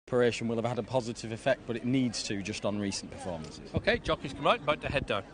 Preparation will have had a positive effect, but it needs to just on recent performances. Okay, jockeys come out, about to head down.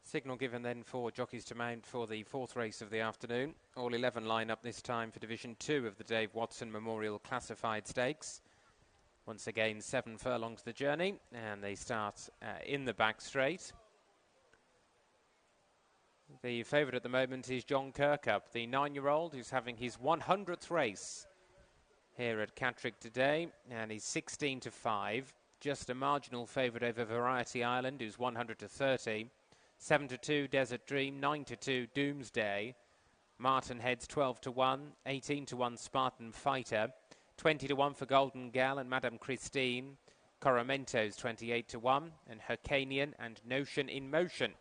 Signal given then for jockeys to mount for the fourth race of the afternoon. All 11 line up this time for Division 2 of the Dave Watson Memorial Classified Stakes. Once again, 7 furlongs the journey, and they start in the back straight. The favourite at the moment is John Kirkup, the 9-year-old who's having his 100th race here at Catterick today, and he's 16-5, just a marginal favourite over Variety Island, who's 100-30. 7-2 Desert Dream, 9-2 Doomsday, Martin Heads 12-1, 18-1 Spartan Fighter, 20-1 for Golden Gal and Madame Christine, Coramentos 28-1, and Hyrcanian and Notion in Motion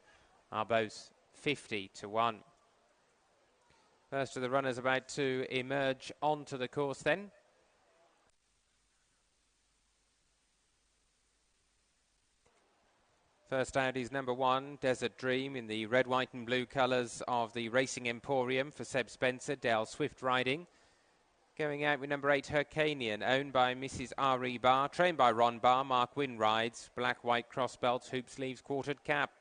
are both 50-1. First of the runners about to emerge onto the course then. First out is number 1, Desert Dream, in the red, white and blue colours of the Racing Emporium for Seb Spencer, Dale Swift riding. Going out with number 8, Hyrcanian, owned by Mrs. R.E. Barr, trained by Ron Barr. Mark Wynne rides, black, white cross belts, hoop sleeves, quartered cap.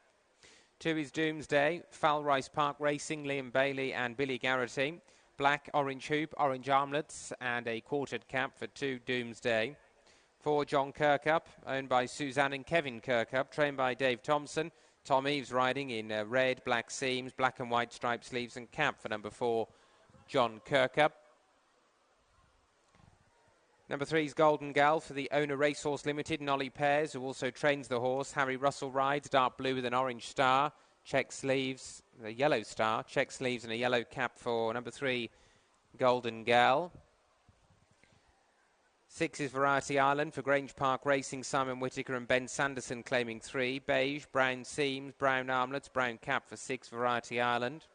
2 is Doomsday, Falrice Park Racing, Liam Bailey and Billy Garrity. Black, orange hoop, orange armlets and a quartered cap for 2 Doomsday. 4 John Kirkup, owned by Suzanne and Kevin Kirkup, trained by Dave Thompson. Tom Eves riding in red, black seams, black and white striped sleeves and cap for number 4 John Kirkup. Number 3 is Golden Gal for the Owner Racehorse Limited, Nolly Pears, who also trains the horse. Harry Russell rides, dark blue with an orange star, check sleeves, a yellow star, check sleeves and a yellow cap for number 3, Golden Gal. 6 is Variety Island for Grange Park Racing, Simon Whittaker and Ben Sanderson claiming 3. Beige, brown seams, brown armlets, brown cap for 6, Variety Island.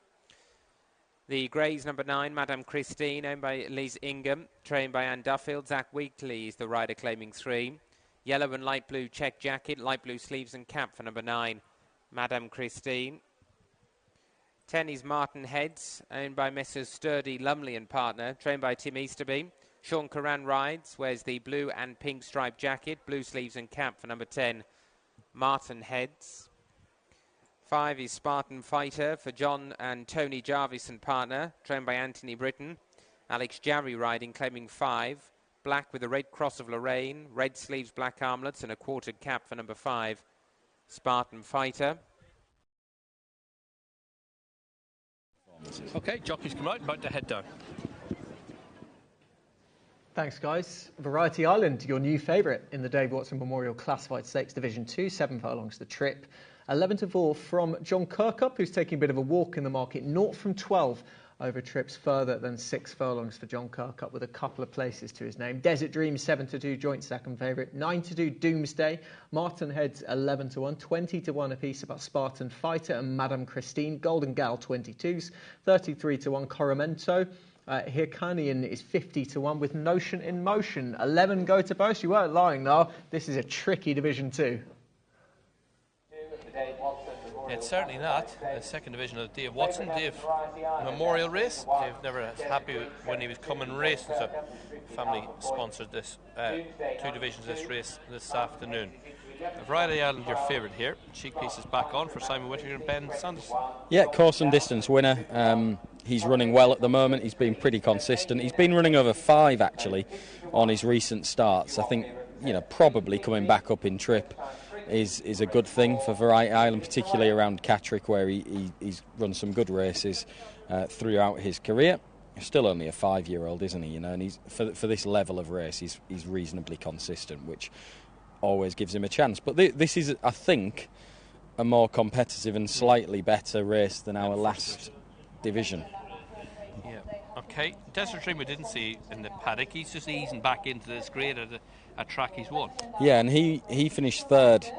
The Greys, number 9, Madame Christine, owned by Liz Ingham, trained by Anne Duffield. Zach Wheatley is the rider claiming 3. Yellow and light blue check jacket, light blue sleeves and cap for number 9, Madame Christine. 10 is Martin Heads, owned by Messrs Sturdy, Lumley and partner, trained by Tim Easterby. Sean Curran rides, wears the blue and pink striped jacket, blue sleeves and cap for number 10, Martin Heads. 5 is Spartan Fighter for John and Tony Jarvis and partner, trained by Anthony Britton. Alex Jarry riding, claiming 5. Black with a red cross of Lorraine, red sleeves, black armlets and a quartered cap for number 5, Spartan Fighter. OK, jockeys come out, about to head down. Thanks, guys. Variety Island, your new favourite in the Dave Watson Memorial Classified Stakes Division 2, 7 furlongs the trip. 11 to 4 from John Kirkup, who's taking a bit of a walk in the market. 0 from 12 over trips further than 6 furlongs for John Kirkup, with a couple of places to his name. Desert Dream 7 to 2, joint second favourite. 9 to 2, Doomsday. Martin Heads 11 to 1, 20 to 1 apiece about Spartan Fighter and Madame Christine. Golden Gal 22s, 33 to 1 Coromento. Hirkanian is 50 to 1 with Notion in Motion. 11 go to post. You weren't lying, now. This is a tricky Division 2. It's certainly not. The second division of Dave Watson, Dave Memorial Race. Dave never was happy when he was coming racing, so family sponsored this 2 divisions this race this afternoon. Variety Island, your favourite here. Cheek piece is back on for Simon Whittaker and Ben Sanderson. Yeah, course and distance winner. He's running well at the moment. He's been pretty consistent. He's been running over 5 actually on his recent starts. I think, probably coming back up in trip is a good thing for Variety Island, particularly around Catterick, where he's run some good races throughout his career. He's still only a 5-year-old, isn't he? And he's for this level of race, he's reasonably consistent, which always gives him a chance. But this is, I think, a more competitive and slightly better race than our last division. Yeah. OK. Desert Dream we didn't see in the paddock. He's just easing back into this grade at a track he's won. Yeah, and he finished 3rd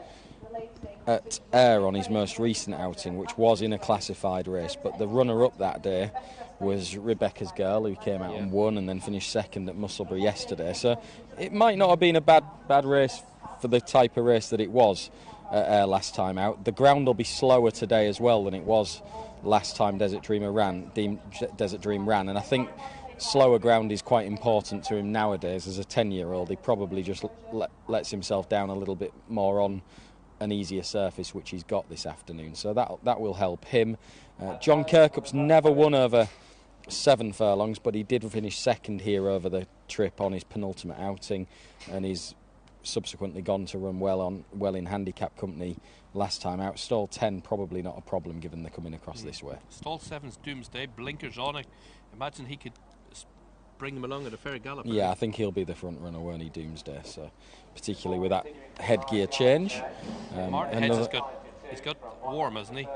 at Ayr on his most recent outing, which was in a classified race. But the runner-up that day was Rebecca's Girl, who came out and won, and then finished 2nd at Musselburgh yesterday. So it might not have been a bad race for the type of race that it was at Ayr last time out. The ground will be slower today as well than it was last time Desert Dream ran, and I think slower ground is quite important to him nowadays. As a 10-year-old, he probably just lets himself down a little bit more on an easier surface, which he's got this afternoon, so that will help him. John Kirkup's never won over 7 furlongs, but he did finish 2nd here over the trip on his penultimate outing, and he's subsequently gone to run well in handicap company last time out. Stall 10 probably not a problem given they're coming across this way. Stall 7's Doomsday, blinkers on. I imagine he could bring him along at a fair gallop. Yeah, I think he'll be the front runner, won't he, Doomsday? So particularly with that headgear change. Martin Heads he's got warm, hasn't he?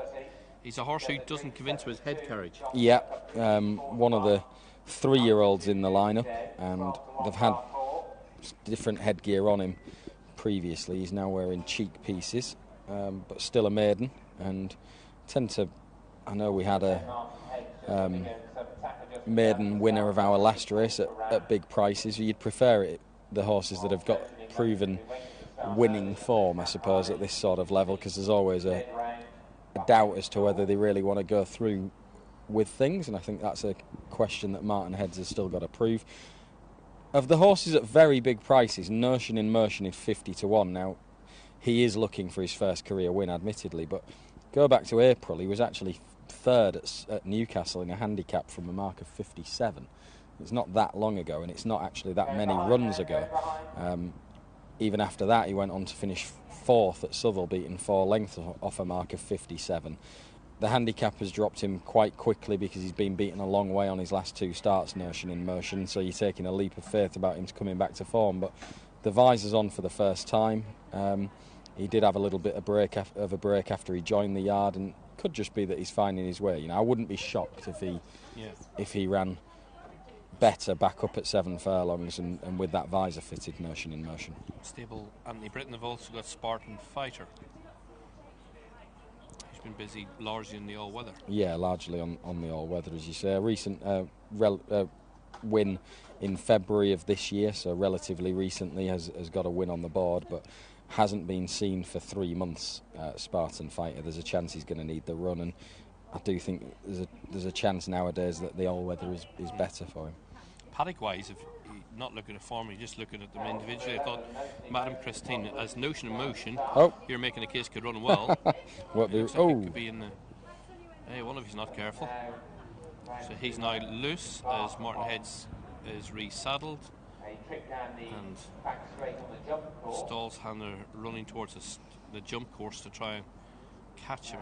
He's a horse who doesn't give in to his head carriage. Yeah, one of the 3-year-olds in the lineup, and they've had different headgear on him previously. He's now wearing cheek pieces, but still a maiden, and I know we had a maiden winner of our last race at big prices. You'd prefer the horses that have got proven winning form, I suppose, at this sort of level, because there's always a doubt as to whether they really want to go through with things, and I think that's a question that Martin Heads has still got to prove. Of the horses at very big prices, Notion in Motion is 50 to 1. Now, he is looking for his first career win, admittedly, but go back to April, he was actually 3rd at Newcastle in a handicap from a mark of 57. It's not that long ago, and it's not actually that many runs ago. Even after that, he went on to finish 4th at Southwell, beating 4 lengths off a mark of 57. the handicap has dropped him quite quickly because he's been beaten a long way on his last 2 starts, Notion in Motion, so you're taking a leap of faith about him coming back to form. But the visor's on for the first time. He did have a little bit of a break after he joined the yard, and could just be that he's finding his way. You know, I wouldn't be shocked if he ran better back up at 7 furlongs and with that visor fitted, Notion in Motion. Stable Anthony Britton have also got Spartan Fighter. He's been busy largely in the all-weather. Yeah, largely on the all-weather, as you say. A recent win in February of this year, so relatively recently has got a win on the board, but hasn't been seen for 3 months. Spartan Fighter, there's a chance he's going to need the run, and I do think there's a chance nowadays that the all-weather is better for him. Paddock-wise, if you're not looking at form, you're just looking at them individually. I thought Madame Christine, as Notion in Motion, you're making a case could run well. It could be in the... Hey, one of you's not careful. So he's now loose as Martin Heads is resaddled. And Stall's Handler running towards the jump course to try and catch him.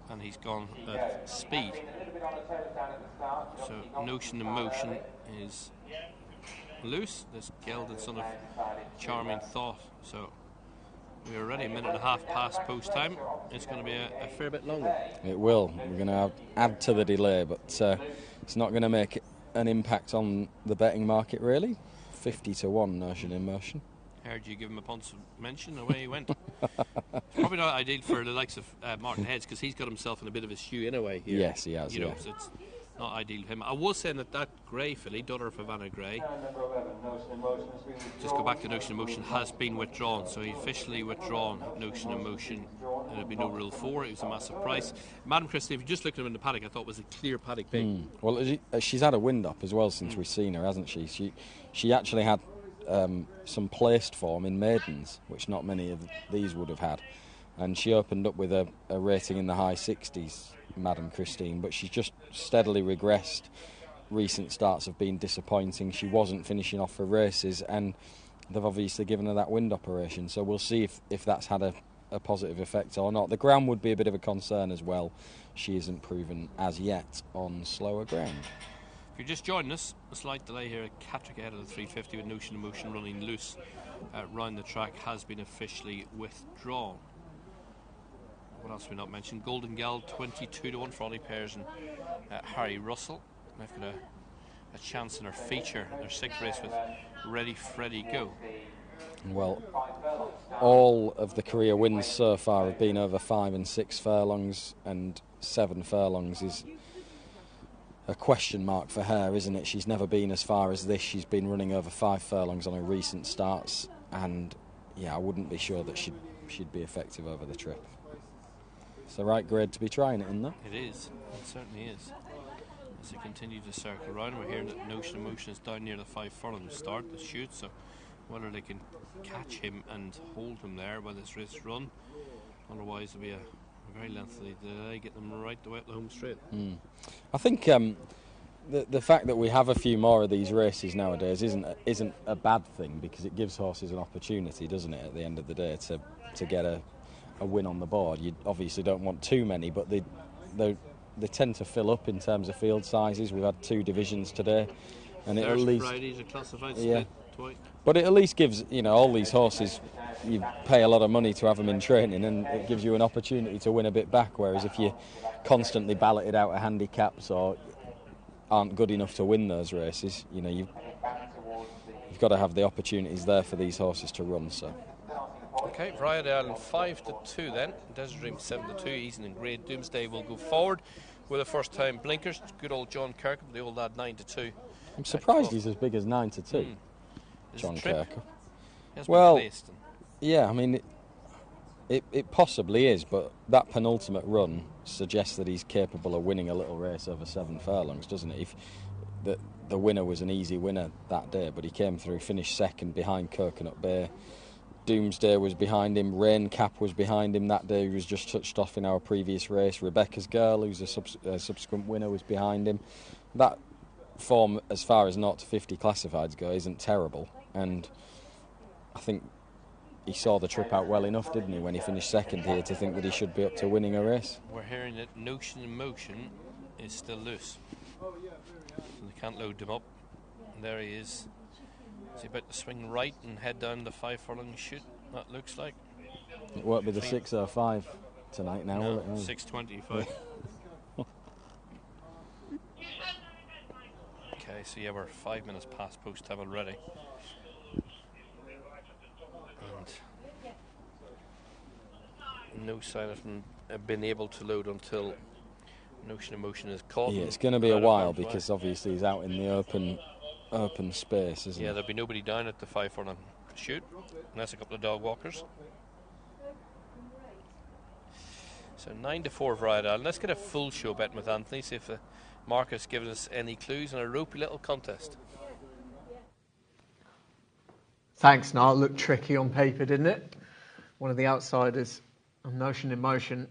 And he's gone at speed. So Notion in Motion is loose. This gelded son of Charming Thought. So we're already a minute and a half past post time. It's going to be a fair bit longer. It will. We're going to add to the delay, but it's not going to make an impact on the betting market really. 50-1 Notion in Motion. Heard you give him a punch mention, away he went. It's probably not ideal for the likes of Martin Heads, because he's got himself in a bit of a shoe in a way here. Yes, he has. So it's not ideal for him. I was saying that Grey filly, daughter of Havana Grey, just go back to Notion in Motion, has been withdrawn. So he officially withdrawn Notion in Motion. There'll be no Rule 4. It was a massive price. Madam Christie, if you just looked at him in the paddock, I thought was a clear paddock pick. Well, she's had a wind up as well since we've seen her, hasn't she? She actually had some placed form in maidens, which not many of these would have had, and she opened up with a rating in the high 60s, Madam Christine, but she's just steadily regressed. Recent starts have been disappointing. She wasn't finishing off for races, and they've obviously given her that wind operation, so we'll see if that's had a positive effect or not. The ground would be a bit of a concern as well. She isn't proven as yet on slower ground. If you're just joining us, a slight delay here at Catterick ahead of the 350 with Notion in Motion running loose round the track has been officially withdrawn. What else have we not mentioned? Golden Gal 22-1 for Ollie Pears and Harry Russell. They've got a chance in their feature, their 6th race with Ready Freddy Go. Well, all of the career wins so far have been over 5 and 6 furlongs, and 7 furlongs is a question mark for her, isn't it? She's never been as far as this. She's been running over 5 furlongs on her recent starts, and I wouldn't be sure that she'd be effective over the trip. It's the right grade to be trying it in, though. It is. It certainly is. As they continue to circle around, we're hearing that Notion in Motion is down near the 5 furlong start, the shoot, so whether they can catch him and hold him there while this race run, otherwise it'll be a very lengthy delay, get them right the way up the home straight. I think the fact that we have a few more of these races nowadays isn't a bad thing, because it gives horses an opportunity, doesn't it, at the end of the day, to get a win on the board. You obviously don't want too many, but they tend to fill up in terms of field sizes. We've had 2 divisions today, and it at least Fridays are classified split twice. But it at least gives all these horses, you pay a lot of money to have them in training, and it gives you an opportunity to win a bit back. Whereas if you constantly balloted out of handicaps or aren't good enough to win those races, you've got to have the opportunities there for these horses to run. So. Okay, Variety Island 5-2 then. Desert Dream 7-2. Eason and Grey Doomsday will go forward with the first time blinkers. Good old John Kirkham, the old lad, 9-2. I'm surprised he's as big as 9-2. John Kirkham. Well, yeah, I mean, it possibly is, but that penultimate run suggests that he's capable of winning a little race over 7 furlongs, doesn't it? If the winner was an easy winner that day, but he came through, finished second behind Coconut Bay. Doomsday was behind him. Rain Cap was behind him that day. He was just touched off in our previous race. Rebecca's Girl, who's a subsequent winner, was behind him. That form, as far as 0 to 50 classifieds go, isn't terrible. And I think he saw the trip out well enough, didn't he, when he finished second here, to think that he should be up to winning a race. We're hearing that Notion in Motion is still loose, so they can't load him up. And there he is. Is he about to swing right and head down the 5 furlong chute? That looks like. It won't be the 6:05 tonight now, will it? 6:25. Okay, so yeah, we're 5 minutes past post time already. And no sign of him being able to load until Notion of Motion is caught. Yeah, it's going to be a while because obviously he's out in the open space, isn't he? Yeah, there'll be nobody down at the 5 furlong chute, unless a couple of dog walkers. So 9-4 Variety Island. Let's get a full show betting with Anthony, see if the market's given us any clues on a ropey little contest. Thanks, Niall. Looked tricky on paper, didn't it? One of the outsiders on Notion in Motion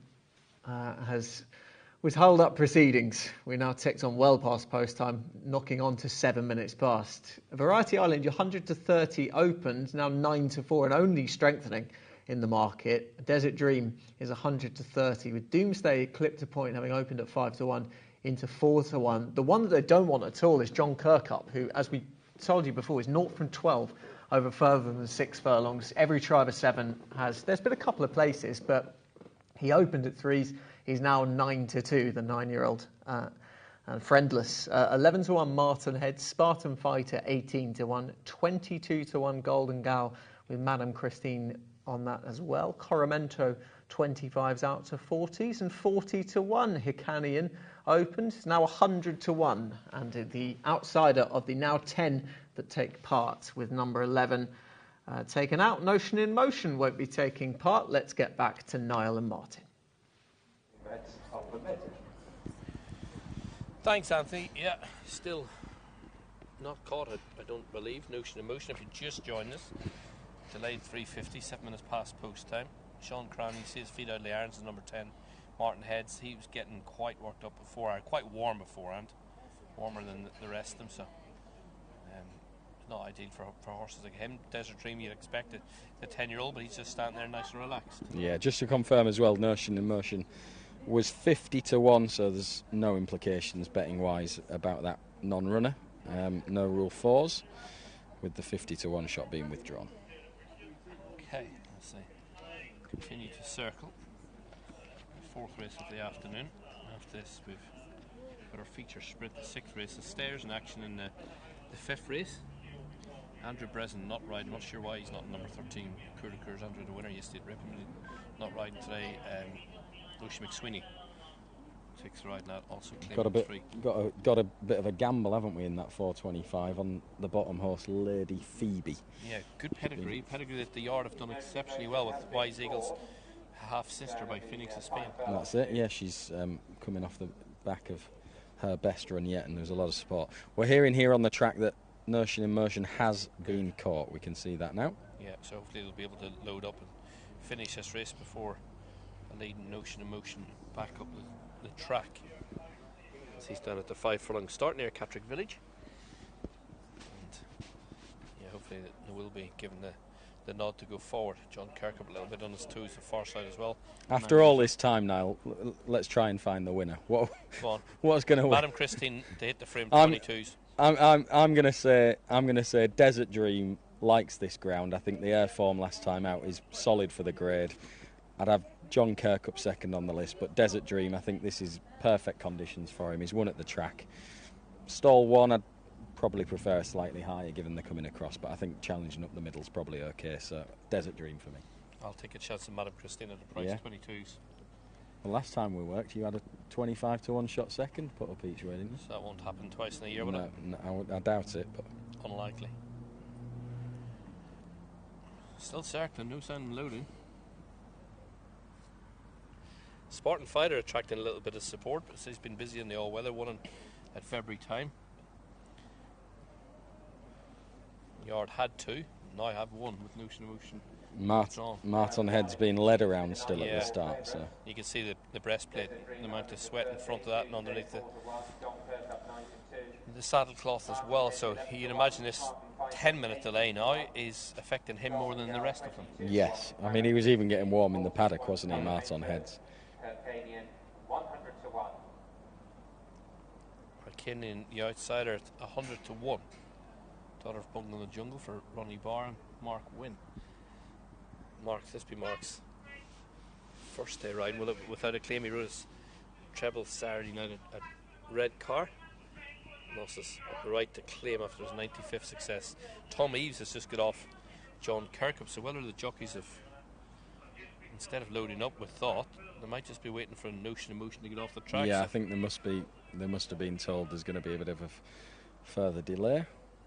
has withheld up proceedings. We're now ticked on well past post time, knocking on to 7 minutes past. Variety Island, your 100 to 30 opened, now 9-4 and only strengthening in the market. Desert Dream is 100 to 30 with Doomsday clipped a point, having opened at 5-1 into 4-1. The one that they don't want at all is John Kirkup, who, as we told you before, is 0 from 12 over further than 6 furlongs. Every try of a 7 has. There's been a couple of places, but he opened at 3s. He's now 9-2, the 9-year-old. And friendless. 11-1 Martin Head, Spartan Fighter 18-1, 22-1 Golden Gal with Madame Christine on that as well. Coromento 25s out to 40s and 40-1 Hicanian opened. It's now 100-1 and the outsider of the now 10 that take part with number 11 taken out. Notion in Motion won't be taking part. Let's get back to Niall and Martin. Thanks, Anthony. Yeah, still not caught, I don't believe. Notion in Motion, if you just joined us. Delayed 3:50, 7 minutes past post time. Sean Crown, you see his feet out of the irons is number 10. Martin Heads, he was getting quite worked up beforehand, quite warm beforehand. Warmer than the rest of them, so not ideal for horses like him. Desert Dream, you'd expect it, the 10-year-old, but he's just standing there nice and relaxed. Yeah, just to confirm as well, Notion in Motion was 50-1, so there's no implications betting-wise about that non-runner. No Rule 4s, with the 50-1 shot being withdrawn. Okay, let's see. Continue to circle. The 4th race of the afternoon. After this, we've got our feature sprint, the 6th race. The Stairs in action in the 5th race. Andrew Breslin not riding. Not sure why he's not number 13. Kurdakur's Andrew the winner yesterday at Ripon. Not riding today. Lucia McSweeney takes the ride now. Also claiming free. Got a bit of a gamble, haven't we, in that 425 on the bottom horse, Lady Phoebe. Yeah, good pedigree. Pedigree that the yard have done exceptionally well with Wise Eagle's half sister by Phoenix of Spain. That's it. Yeah, she's coming off the back of her best run yet, and there's a lot of support. We're hearing here on the track that Notion in Motion has been caught. We can see that now. Yeah, so hopefully they'll be able to load up and finish this race before a leading Notion in Motion back up the track. So he's down at the 5 furlong start near Catterick Village. And yeah, hopefully they will be given the nod to go forward. John Kirkup a little bit on his toes, the far side as well. After all this time, Niall, let's try and find the winner. What's going to win? Madam Christine, they hit the frame 22s. I'm going to say Desert Dream likes this ground. I think the air form last time out is solid for the grade. I'd have John Kirkup second on the list, but Desert Dream, I think this is perfect conditions for him. He's won at the track. Stall 1, I'd probably prefer a slightly higher given they're coming across, but I think challenging up the middle is probably okay, so Desert Dream for me. I'll take a chance on Madam Christine at the price, 22s. Well, last time we worked, you had a 25-1 shot second put up each way, didn't you? So that won't happen twice in a year, will it? No, I doubt it, but unlikely. Still circling, no sign of loading. Spartan Fighter attracting a little bit of support, but he's been busy in the all-weather, won at February time. Yard had 2, now I have 1 with Notion of Motion. Martin Head's been led around still at the start. So you can see the breastplate, the amount of sweat in front of that and underneath the saddle cloth as well. So you can imagine this 10-minute delay now is affecting him more than the rest of them. Yes, I mean, he was even getting warm in the paddock, wasn't he, Mart on heads? Kenyon, the outsider, at 100 to 1. Daughter of Bungle in the Jungle for Ronnie Barr and Mark Wynn. This be Mark's first day riding without a claim. He rode his treble Saturday night at Red Car. Lost his right to claim after his 95th success. Tom Eaves has just got off John Kirkup, so whether the jockeys have, instead of loading up with thought, they might just be waiting for a notion of motion to get off the track. Yeah, so I think they must have been told there's going to be a bit of a further delay.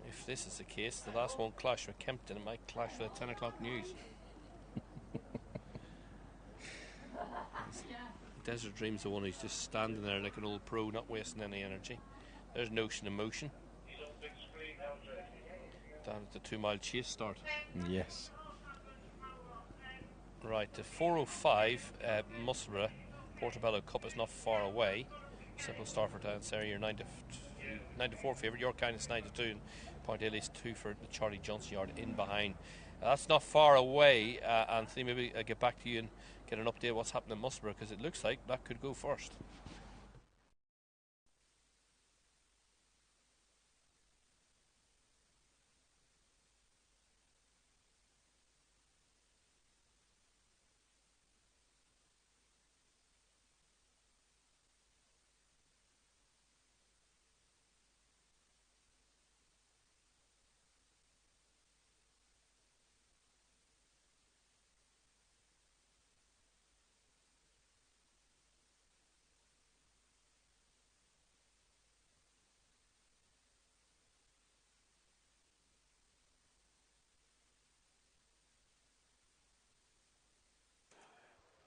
If this is the case, the last one clashed with Kempton. It might clash for the 10 o'clock news. Desert Dream's the one who's just standing there like an old pro, not wasting any energy. There's Notion of Motion. Down at the 2 mile chase start. Yes. Right, the 405 Musselburgh Portobello Cup is not far away. Simple start for Dan Sarah, you're 9 to 4 favourite. Your Kindness 9 to 2, and Point Ailey's 2 for the Charlie Johnson yard in behind. That's not far away, Anthony. Maybe I'll get back to you and get an update of what's happening in Musselburgh, because it looks like that could go first.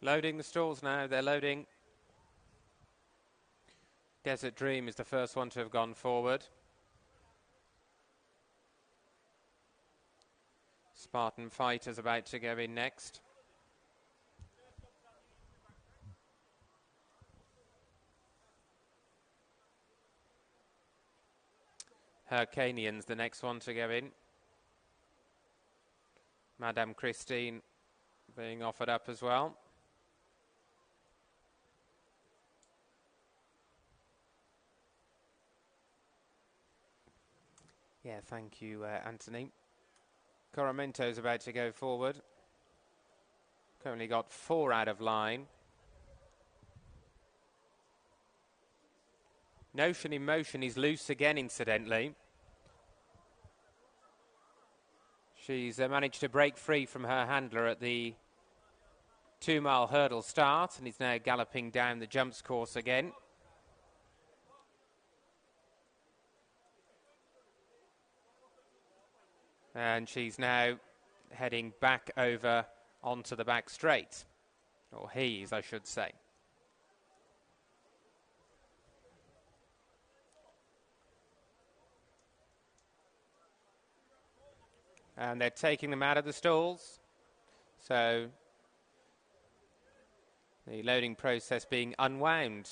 Loading the stalls now. They're loading. Desert Dream is the first one to have gone forward. Spartan Fight is about to go in next. Hyrcanian's the next one to go in. Madame Christine being offered up as well. Yeah, thank you, Anthony. Coramento's about to go forward. Currently got 4 out of line. Notion in Motion is loose again, incidentally. She's managed to break free from her handler at the 2 mile hurdle start and is now galloping down the jumps course again. And she's now heading back over onto the back straight. Or he is, I should say. And they're taking them out of the stalls. So the loading process being unwound.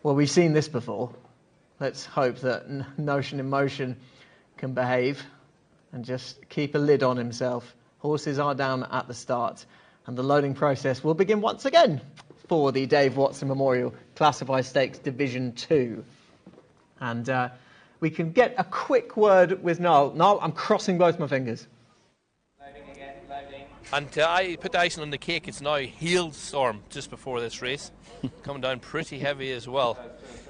Well, we've seen this before. Let's hope that Notion in Motion can behave and just keep a lid on himself. Horses are down at the start, and the loading process will begin once again for the Dave Watson Memorial Classified Stakes Division 2. And we can get a quick word with Noel. Noel, I'm crossing both my fingers. And I put the icing on the cake. It's now hailstorm just before this race. Coming down pretty heavy as well.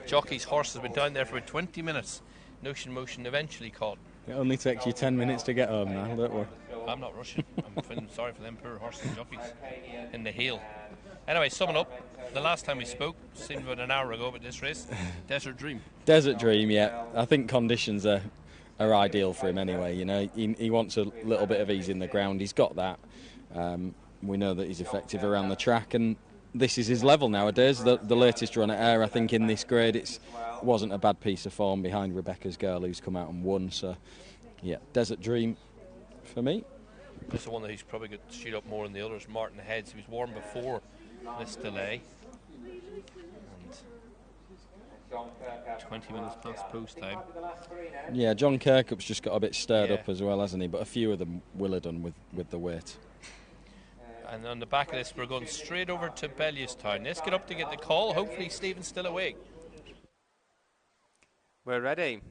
Jockey's horse has been down there for about 20 minutes. Notion Motion eventually caught. It only takes you 10 minutes to get home now, don't worry. I'm not rushing. I'm feeling sorry for them poor horses and jockeys in the hail. Anyway, summing up, the last time we spoke seemed about an hour ago about this race. Desert Dream. Desert Dream, yeah. I think conditions are ideal for him anyway. You know, he wants a little bit of ease in the ground. He's got that. We know that he's effective around the track, and this is his level nowadays. The latest run at Ayr, I think, in this grade, it wasn't a bad piece of form behind Rebecca's Girl, who's come out and won. So, yeah, Desert Dream for me. This is the one that he's probably got to shoot up more than the others. Martin Heads, he was warm before this delay. And 20 minutes past post time. Yeah, John Kirkup's just got a bit stirred up as well, hasn't he? But a few of them will have done with the weight. And on the back of this, we're going straight over to Bellewstown. Let's get up to get the call. Hopefully Stephen's still awake. We're ready.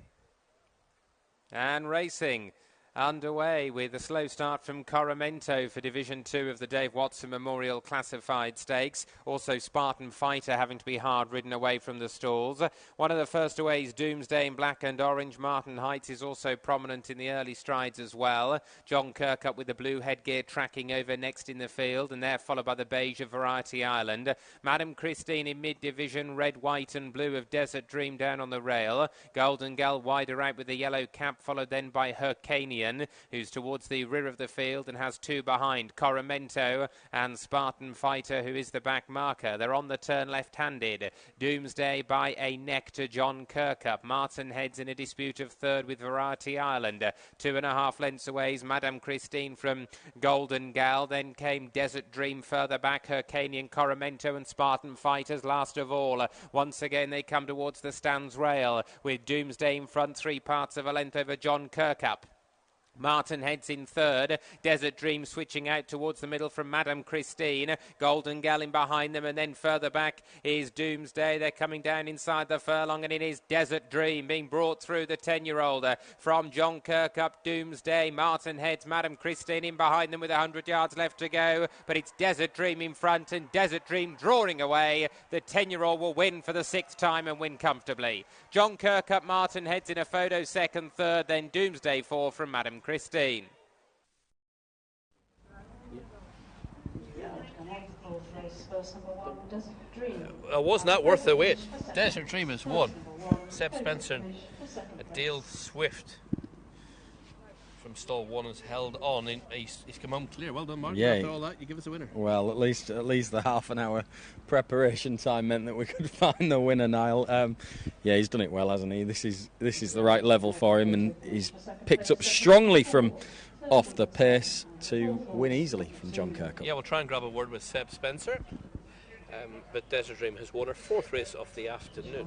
And racing underway with a slow start from Coromento for Division 2 of the Dave Watson Memorial Classified Stakes. Also Spartan Fighter having to be hard ridden away from the stalls. One of the first aways, Doomsday in black and orange. Martin Heights is also prominent in the early strides as well. John Kirkup with the blue headgear tracking over next in the field, and they're followed by the beige of Variety Island. Madam Christine in mid-division, red, white and blue of Desert Dream down on the rail. Golden Gal wider out with the yellow cap, followed then by Hyrcanian, who's towards the rear of the field and has two behind, Coromento and Spartan Fighter, who is the back marker. They're on the turn left-handed. Doomsday by a neck to John Kirkup. Martin Heads in a dispute of third with Variety Island. 2.5 lengths away is Madame Christine from Golden Gal. Then came Desert Dream further back, Hyrcanian, Coromento and Spartan Fighters last of all. Once again they come towards the stands rail with Doomsday in front, 3 parts of a length over John Kirkup. Martin Heads in third. Desert Dream switching out towards the middle from Madame Christine. Golden Gal in behind them, and then further back is Doomsday. They're coming down inside the furlong, and it is Desert Dream being brought through the 10-year-old from John Kirkup. Doomsday, Martin Heads, Madame Christine in behind them with 100 yards left to go, but it's Desert Dream in front, and Desert Dream drawing away. The 10-year-old will win for the 6th time and win comfortably. John Kirkup, Martin Heads in a photo second, third, then Doomsday 4 from Madame Christine. Was not worth the wait. Desert Dream has won. Seb Spencer and Dale Swift from stall 1 has held on. He's come home clear. Well done, Mark. Yeah. After all that, you give us a winner. Well, at least the half an hour preparation time meant that we could find the winner, Niall. Yeah, he's done it well, hasn't he? This is the right level for him, and he's picked up strongly from off the pace to win easily from John Kirkup. Yeah, we'll try and grab a word with Seb Spencer. But Desert Dream has won her 4th race of the afternoon.